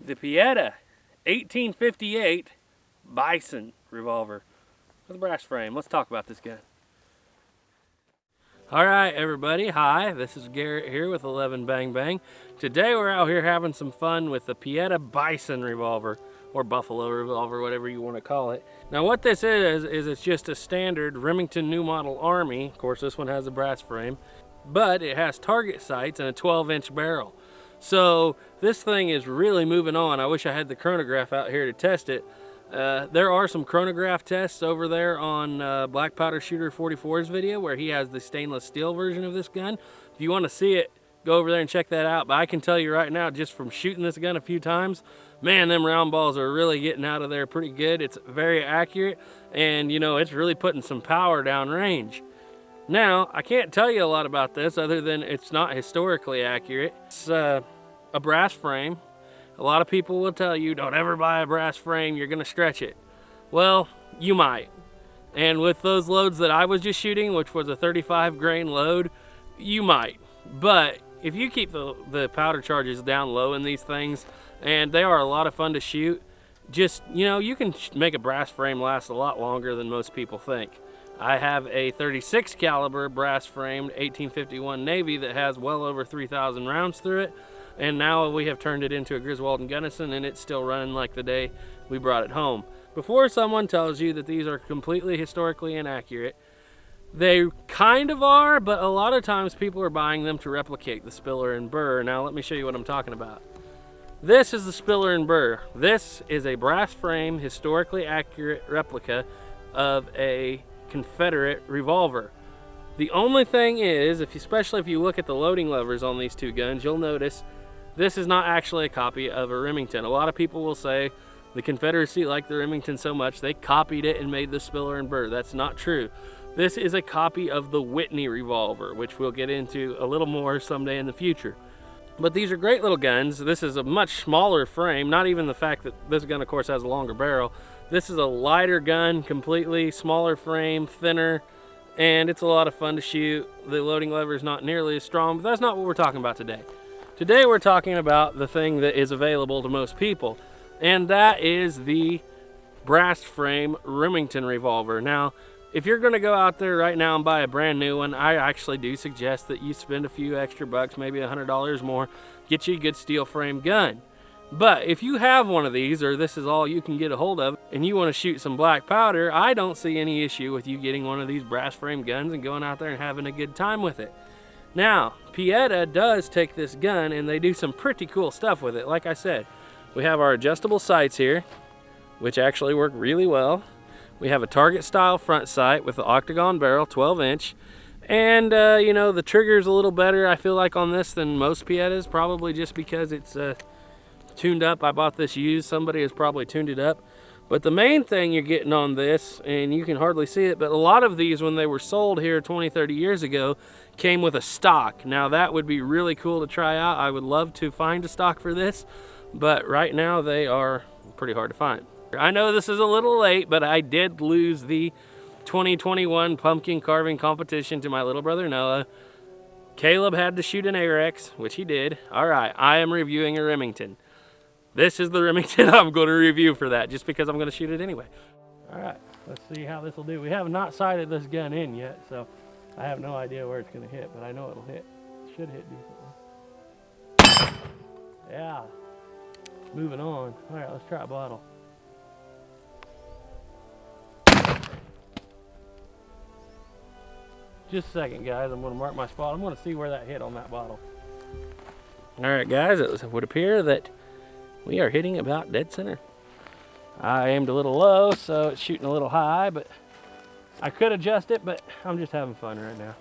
the Pietta 1858 Bison revolver with a brass frame. Let's talk about this gun. All right, everybody. Hi, this is Garrett here with 11 Bang Bang. Today we're out here having some fun with the Pietta Bison revolver, or Buffalo revolver, whatever you want to call it. Now what this is it's just a standard Remington new model Army. Of course, this one has a brass frame, but it has target sights and a 12-inch barrel. So this thing is really moving on. I wish I had the chronograph out here to test it. There are some chronograph tests over there on Black Powder Shooter 44's video where he has the stainless steel version of this gun. If you want to see it, go over there and check that out. But I can tell you right now, just from shooting this gun a few times, man, them round balls are really getting out of there pretty good. It's very accurate, and you know, it's really putting some power down range. Now, I can't tell you a lot about this other than it's not historically accurate. It's a brass frame. A lot of people will tell you, don't ever buy a brass frame, you're gonna stretch it. Well, you might. And with those loads that I was just shooting, which was a 35 grain load, you might. But if you keep the powder charges down low in these things, and they are a lot of fun to shoot, just, you know, you can make a brass frame last a lot longer than most people think. I have a 36 caliber brass framed 1851 Navy that has well over 3,000 rounds through it. And now we have turned it into a Griswold & Gunnison, and it's still running like the day we brought it home. Before someone tells you that these are completely historically inaccurate, they kind of are, but a lot of times people are buying them to replicate the Spiller and Burr. Now let me show you what I'm talking about. This is the Spiller and Burr. This is a brass frame, historically accurate replica of a Confederate revolver. The only thing is, especially if you look at the loading levers on these two guns, you'll notice this is not actually a copy of a Remington. A lot of people will say the Confederacy liked the Remington so much they copied it and made the Spiller and Burr. That's not true. This is a copy of the Whitney revolver, which we'll get into a little more someday in the future. But these are great little guns. This is a much smaller frame, not even the fact that this gun, of course, has a longer barrel. This is a lighter gun, completely smaller frame, thinner, and it's a lot of fun to shoot. The loading lever is not nearly as strong, but that's not what we're talking about today. Today we're talking about the thing that is available to most people, and that is the brass frame Remington revolver. Now, if you're going to go out there right now and buy a brand new one, I actually do suggest that you spend a few extra bucks, maybe $100 more, get you a good steel frame gun. But if you have one of these, or this is all you can get a hold of, and you want to shoot some black powder, I don't see any issue with you getting one of these brass frame guns and going out there and having a good time with it. Now, Pietta does take this gun and they do some pretty cool stuff with it. Like I said, we have our adjustable sights here, which actually work really well. We have a target style front sight with the octagon barrel, 12-inch. And, you know, the trigger's a little better, I feel like, on this than most Piettas, probably just because it's tuned up. I bought this used. Somebody has probably tuned it up. But the main thing you're getting on this, and you can hardly see it, but a lot of these, when they were sold here 20, 30 years ago, came with a stock. Now that would be really cool to try out. I would love to find a stock for this, but right now they are pretty hard to find. I know this is a little late, but I did lose the 2021 pumpkin carving competition to my little brother Noah. Caleb had to shoot an Arex, which he did. All right, I am reviewing a Remington. This is the Remington I'm going to review for that, just because I'm going to shoot it anyway. All right, let's see how this will do. We have not sighted this gun in yet, so I have no idea where it's going to hit, but I know it'll hit. It should hit decently. Yeah, moving on. All right, let's try a bottle. Just a second, guys. I'm going to mark my spot. I'm going to see where that hit on that bottle. All right, guys, it would appear that we are hitting about dead center. I aimed a little low, so it's shooting a little high, but I could adjust it, but I'm just having fun right now.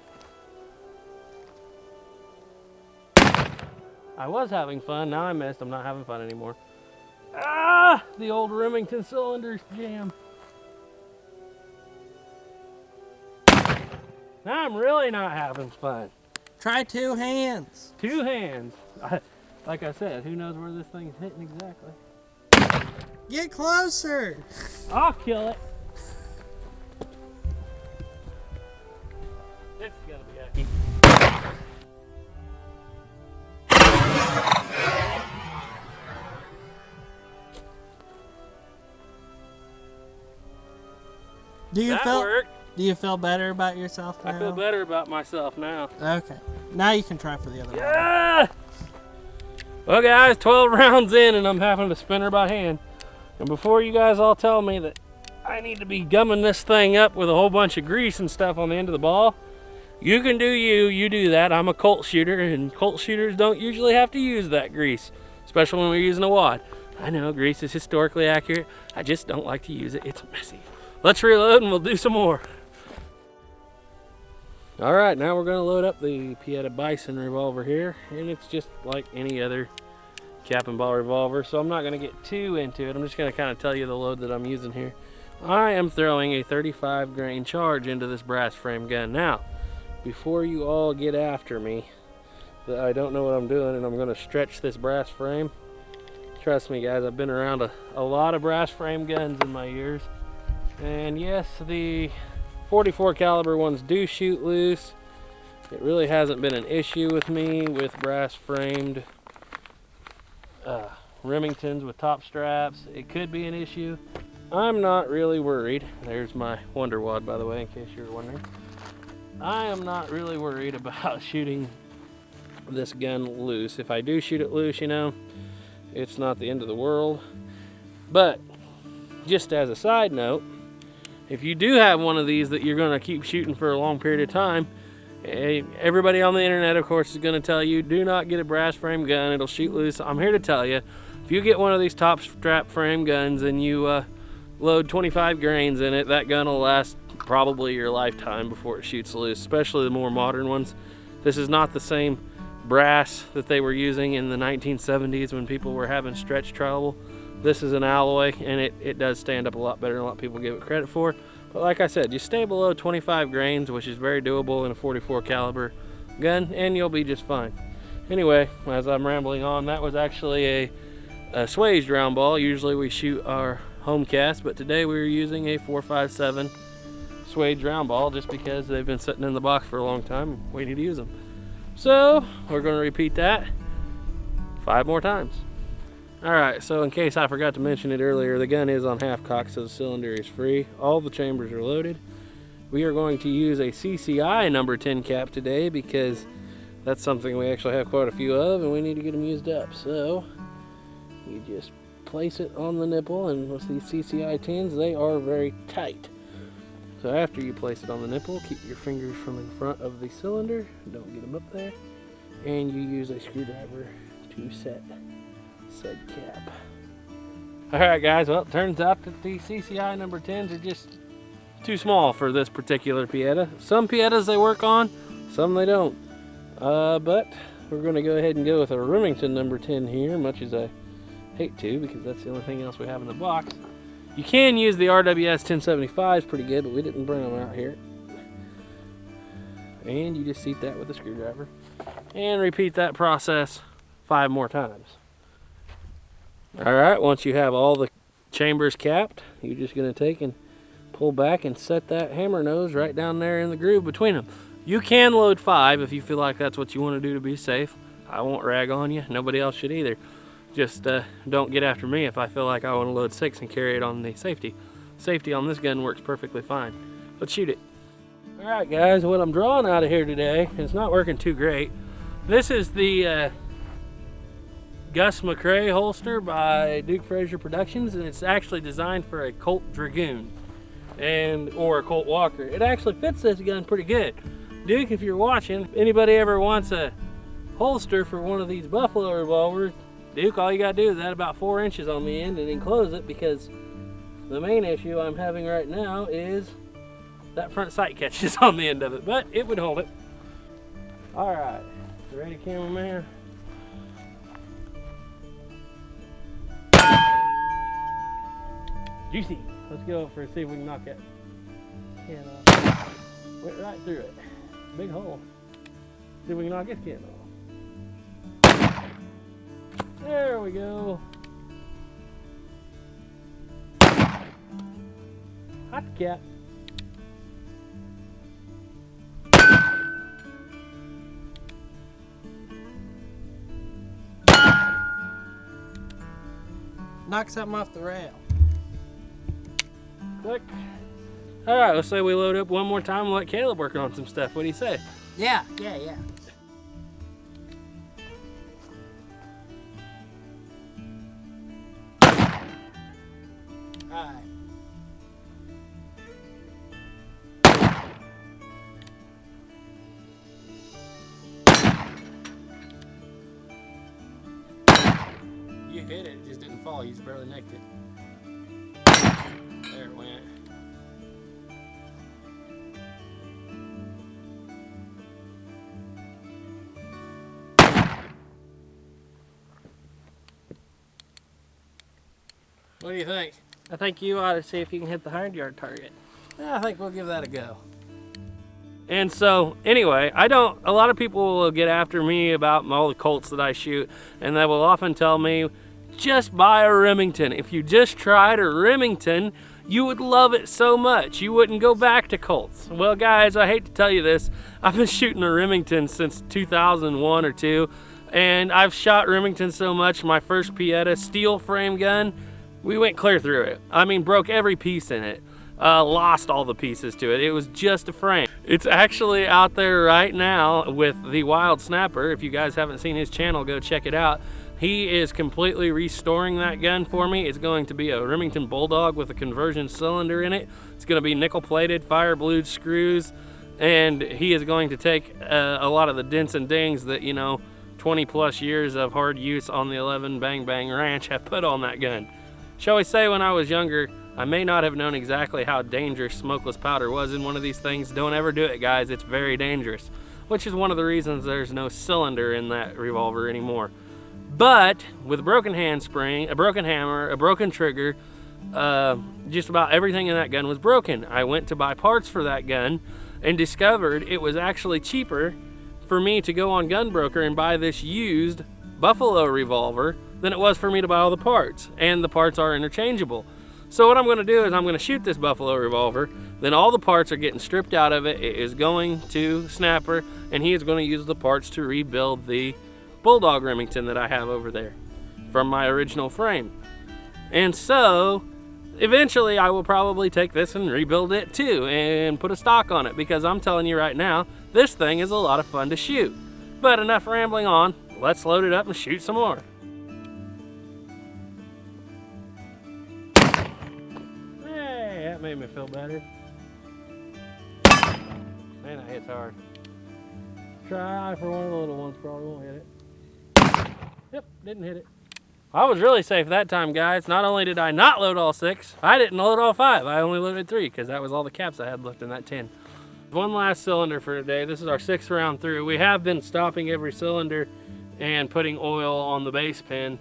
I was having fun, now I missed. I'm not having fun anymore. Ah, the old Remington cylinders jam. Now I'm really not having fun. Try two hands. Two hands. Like I said, who knows where this thing's hitting exactly. Get closer. I'll kill it. This is gonna be yucky. Do you That feel worked. Do you feel better about yourself now? I feel better about myself now. Okay. Now you can try for the other one. Yeah! Well guys, 12 rounds in and I'm having to spin her by hand. And before you guys all tell me that I need to be gumming this thing up with a whole bunch of grease and stuff on the end of the ball, you can do you do that. I'm a Colt shooter and Colt shooters don't usually have to use that grease, especially when we're using a wad. I know grease is historically accurate. I just don't like to use it. It's messy. Let's reload and we'll do some more. All right, now we're gonna load up the Pietta Bison revolver here, and it's just like any other cap and ball revolver, so I'm not gonna get too into it. I'm just gonna kind of tell you the load that I'm using here. I am throwing a 35 grain charge into this brass frame gun. Now, before you all get after me that I don't know what I'm doing and I'm gonna stretch this brass frame, trust me guys, I've been around a lot of brass frame guns in my years, and yes, the 44 caliber ones do shoot loose. It really hasn't been an issue with me with brass framed Remingtons with top straps. It could be an issue. I'm not really worried. There's my Wonder Wad, by the way, in case you were wondering. I am not really worried about shooting this gun loose. If I do shoot it loose, you know, it's not the end of the world. But just as a side note, if you do have one of these that you're going to keep shooting for a long period of time, everybody on the internet, of course, is going to tell you, do not get a brass frame gun. It'll shoot loose. I'm here to tell you, if you get one of these top strap frame guns and you load 25 grains in it, that gun will last probably your lifetime before it shoots loose, especially the more modern ones. This is not the same brass that they were using in the 1970s when people were having stretch trouble. This is an alloy, and it does stand up a lot better than a lot of people give it credit for. But like I said, just stay below 25 grains, which is very doable in a 44 caliber gun, and you'll be just fine. Anyway, as I'm rambling on, that was actually a swaged round ball. Usually we shoot our home cast, but today we were using a 4.57 swaged round ball just because they've been sitting in the box for a long time and we need to use them. So we're going to repeat that 5 more times. Alright, so in case I forgot to mention it earlier, the gun is on half cock, so the cylinder is free. All the chambers are loaded. We are going to use a CCI number 10 cap today because that's something we actually have quite a few of and we need to get them used up. So you just place it on the nipple, and with these CCI 10s, they are very tight. So after you place it on the nipple, keep your fingers from in front of the cylinder, don't get them up there, and you use a screwdriver to set said cap. Alright guys, well it turns out that the CCI number 10s are just too small for this particular Pietta. Some Piettas they work on, some they don't. But we're going to go ahead and go with a Remington number 10 here, much as I hate to, because that's the only thing else we have in the box. You can use the RWS 1075s pretty good, but we didn't bring them out here. And you just seat that with a screwdriver. And repeat that process 5 more times. Alright, once you have all the chambers capped, you're just going to take and pull back and set that hammer nose right down there in the groove between them. You can load 5 if you feel like that's what you want to do to be safe. I won't rag on you. Nobody else should either. Just don't get after me if I feel like I want to load 6 and carry it on the safety. Safety on this gun works perfectly fine. Let's shoot it. Alright guys, what I'm drawing out of here today, it's not working too great. This is the Gus McCrae holster by Duke Fraser Productions, and it's actually designed for a Colt Dragoon or a Colt Walker. It actually fits this gun pretty good. Duke, if you're watching, if anybody ever wants a holster for one of these Buffalo revolvers, Duke, all you gotta do is add about 4 inches on the end and enclose it, because the main issue I'm having right now is that front sight catches on the end of it, but it would hold it. Alright, ready, cameraman? Juicy. Let's go for see if we can knock that can off. Went right through it. Big hole. See if we can knock this can off. There we go. Hot cat. Knock something off the rail. Click. All right, let's say we load up one more time and let Caleb work on some stuff. What do you say? Yeah. Alright. You hit it, it just didn't fall. You just barely nicked it. There it went. What do you think? I think you ought to see if you can hit the 100-yard target. I think we'll give that a go. And so, anyway, a lot of people will get after me about all the Colts that I shoot, and they will often tell me, just buy a Remington. If you just tried a Remington, you would love it so much. You wouldn't go back to Colts. Well, guys, I hate to tell you this. I've been shooting a Remington since 2001 or 2, and I've shot Remington so much, my first Pietta steel frame gun, we went clear through it. I mean, broke every piece in it. Lost all the pieces to it. It was just a frame. It's actually out there right now with the Wild Snapper. If you guys haven't seen his channel, go check it out. He is completely restoring that gun for me. It's going to be a Remington Bulldog with a conversion cylinder in it. It's going to be nickel plated, fire blued screws, and he is going to take a lot of the dents and dings that, 20 plus years of hard use on the 11 Bang Bang Ranch have put on that gun. Shall we say, when I was younger, I may not have known exactly how dangerous smokeless powder was in one of these things. Don't ever do it, guys. It's very dangerous, which is one of the reasons there's no cylinder in that revolver anymore. But with a broken handspring, a broken hammer, a broken trigger, just about everything in that gun was broken. I went to buy parts for that gun and discovered it was actually cheaper for me to go on Gunbroker and buy this used Buffalo revolver than it was for me to buy all the parts, and the parts are interchangeable. So what I'm going to do is I'm going to shoot this Buffalo revolver, then all the parts are getting stripped out of it. It is going to Snapper, and he is going to use the parts to rebuild the Bulldog Remington that I have over there from my original frame. And so eventually I will probably take this and rebuild it too and put a stock on it, because I'm telling you right now, this thing is a lot of fun to shoot. But enough rambling on, let's load it up and shoot some more. Hey, that made me feel better. Man, that hits hard. Try for one of the little ones, probably won't hit it. Yep, didn't hit it. I was really safe that time, guys. Not only did I not load all 6, I didn't load all 5. I only loaded 3 because that was all the caps I had left in that tin. One last cylinder for today. This is our 6th round through. We have been stopping every cylinder and putting oil on the base pin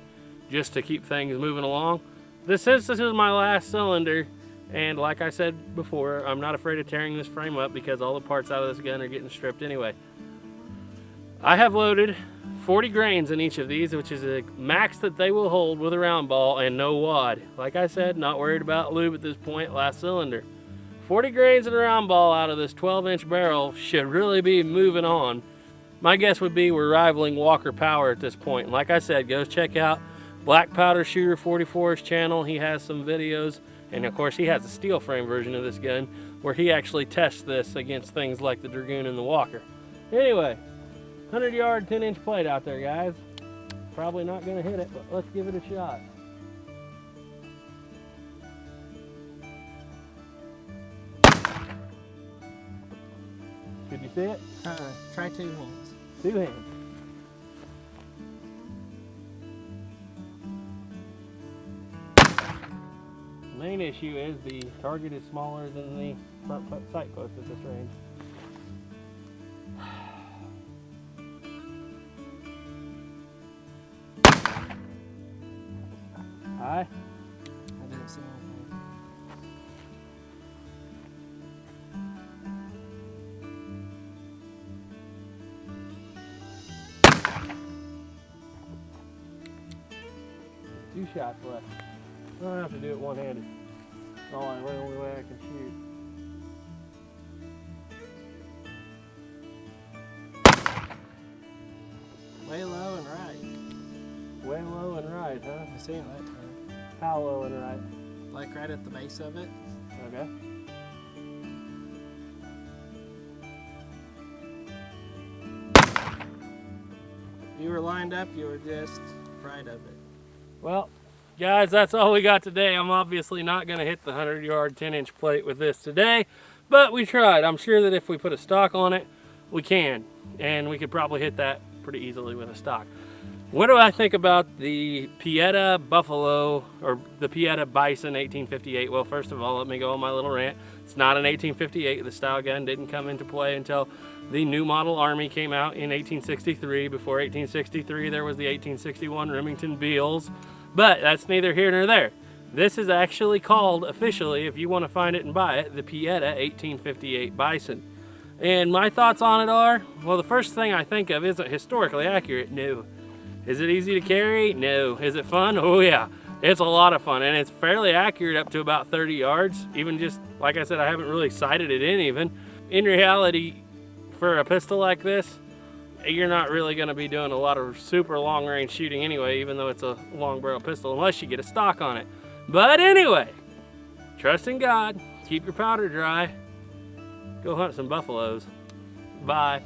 just to keep things moving along. This is my last cylinder, and like I said before, I'm not afraid of tearing this frame up because all the parts out of this gun are getting stripped anyway. I have loaded 40 grains in each of these, which is a max that they will hold with a round ball and no wad. Like I said, not worried about lube at this point, last cylinder. 40 grains in a round ball out of this 12-inch barrel should really be moving on. My guess would be we're rivaling Walker Power at this point. And like I said, go check out BLACKPOWDER Shooter 44's channel. He has some videos, and of course he has a steel frame version of this gun where he actually tests this against things like the Dragoon and the Walker. Anyway, 100-yard, 10-inch plate out there, guys. Probably not gonna hit it, but let's give it a shot. Did you see it? Try 2 hands. 2 hands. The main issue is the target is smaller than the front sight post at this range. Hi. I didn't see anything. Two shots left. I don't have to do it one-handed. It's the only way I can shoot. Way low and right. Way low and right, huh? I see it that time. How low and right? Like right at the base of it. Okay. If you were lined up, you were just fried of it. Well, guys, that's all we got today. I'm obviously not going to hit the 100-yard 10-inch plate with this today, but we tried. I'm sure that if we put a stock on it, we can, and we could probably hit that pretty easily with a stock. What do I think about the Pietta Buffalo, or the Pietta Bison 1858? Well, first of all, let me go on my little rant. It's not an 1858. The style gun didn't come into play until the new model Army came out in 1863. Before 1863, there was the 1861 Remington Beals, but that's neither here nor there. This is actually called, officially, if you want to find it and buy it, the Pietta 1858 Bison. And my thoughts on it are, well, the first thing I think of isn't historically accurate. No. Is it easy to carry? No. Is it fun? Oh yeah. It's a lot of fun, and it's fairly accurate up to about 30 yards. Even just, like I said, I haven't really sighted it in even. In reality, for a pistol like this, you're not really going to be doing a lot of super long range shooting anyway, even though it's a long barrel pistol, unless you get a stock on it. But anyway, trust in God, keep your powder dry, go hunt some buffaloes. Bye.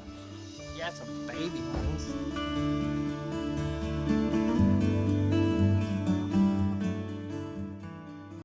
Yeah, it's a baby one.